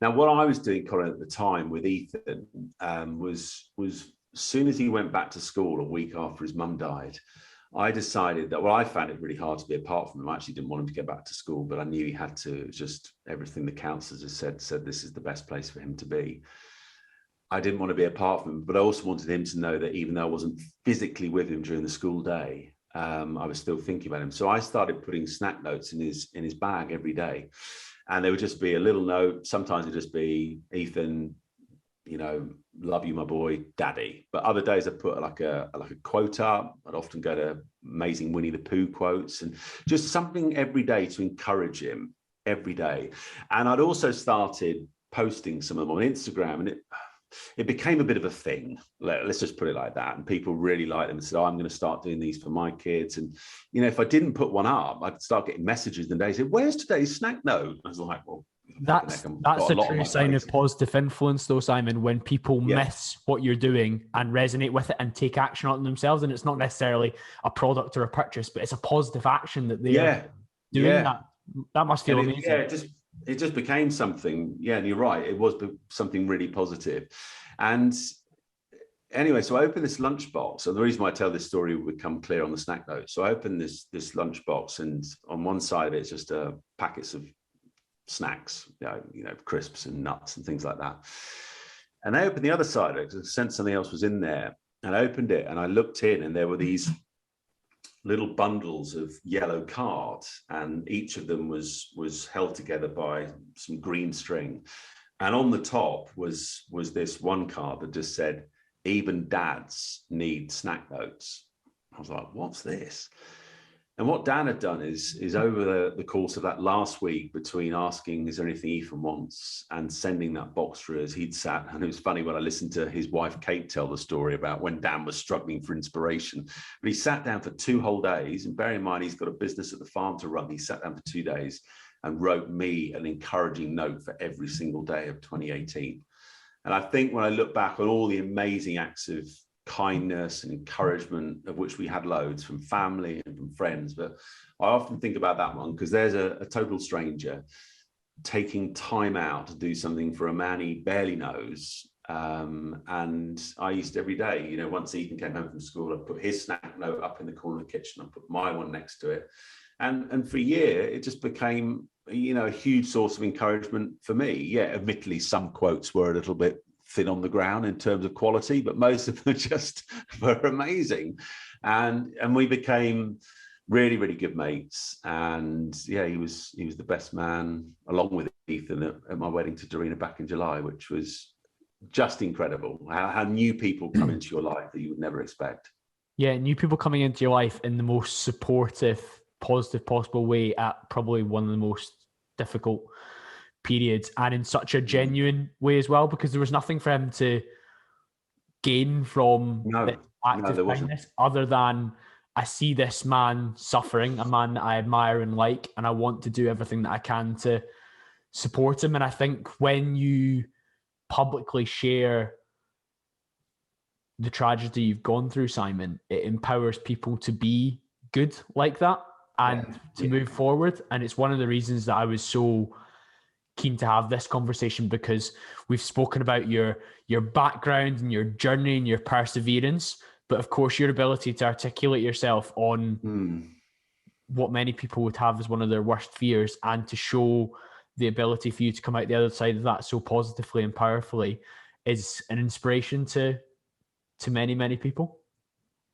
Now, what I was doing, Colin, at the time with Ethan was as soon as he went back to school a week after his mum died, I decided that, well, I found it really hard to be apart from him. I actually didn't want him to get back to school, but I knew he had to. It was just everything the counsellors had said this is the best place for him to be. I didn't want to be apart from him, but I also wanted him to know that even though I wasn't physically with him during the school day, I was still thinking about him. So I started putting snack notes in his bag every day. And there would just be a little note. Sometimes it'd just be, Ethan, love you, my boy, daddy. But other days I put like a quote up. I'd often go to amazing Winnie the Pooh quotes and just something every day to encourage him every day. And I'd also started posting some of them on Instagram, and it became a bit of a thing. Let's just put it like that. And people really liked them and said, I'm going to start doing these for my kids. And, if I didn't put one up, I'd start getting messages and they said, where's today's snack note? I was like, well, that's a true sign of positive influence though, Simon, when people miss what you're doing and resonate with it and take action on it themselves. And it's not necessarily a product or a purchase, but it's a positive action that they're doing. That must feel amazing. It just became something. Yeah, and you're right. It was something really positive. And anyway, so I opened this lunchbox. So the reason why I tell this story will become clear on the snack note. So I opened this lunchbox, and on one side of it, it's just packets of snacks, crisps and nuts and things like that. And I opened the other side of it because I sensed something else was in there. And I opened it and I looked in, and there were these little bundles of yellow cards, and each of them was held together by some green string. And on the top was this one card that just said, even dads need snack notes. I was like, what's this? And what Dan had done is over the course of that last week, between asking, is there anything Ethan wants, and sending that box through, as he'd sat. And it was funny when I listened to his wife, Kate, tell the story about when Dan was struggling for inspiration. But he sat down for 2 whole days. And bear in mind, he's got a business at the farm to run. He sat down for 2 days and wrote me an encouraging note for every single day of 2018. And I think when I look back on all the amazing acts of kindness and encouragement, of which we had loads from family and from friends, but I often think about that one because there's a total stranger taking time out to do something for a man he barely knows. And I used to, every day, once Ethan came home from school, I'd put his snack note up in the corner of the kitchen, I'd put my one next to it. And for a year, it just became, a huge source of encouragement for me. Yeah, admittedly, some quotes were a little bit thin on the ground in terms of quality, but most of them just were amazing. And we became really, really good mates. And yeah, he was the best man, along with Ethan, at my wedding to Dorina back in July, which was just incredible. How new people come into your life that you would never expect. Yeah, new people coming into your life in the most supportive, positive possible way at probably one of the most difficult periods, and in such a genuine way as well, because there was nothing for him to gain from the act of kindness other than, I see this man suffering, a man that I admire and like, and I want to do everything that I can to support him. And I think when you publicly share the tragedy you've gone through, Simon, it empowers people to be good like that and to move forward. And it's one of the reasons that I was so keen to have this conversation, because we've spoken about your background and your journey and your perseverance, but of course your ability to articulate yourself on what many people would have as one of their worst fears, and to show the ability for you to come out the other side of that so positively and powerfully is an inspiration to many, many people.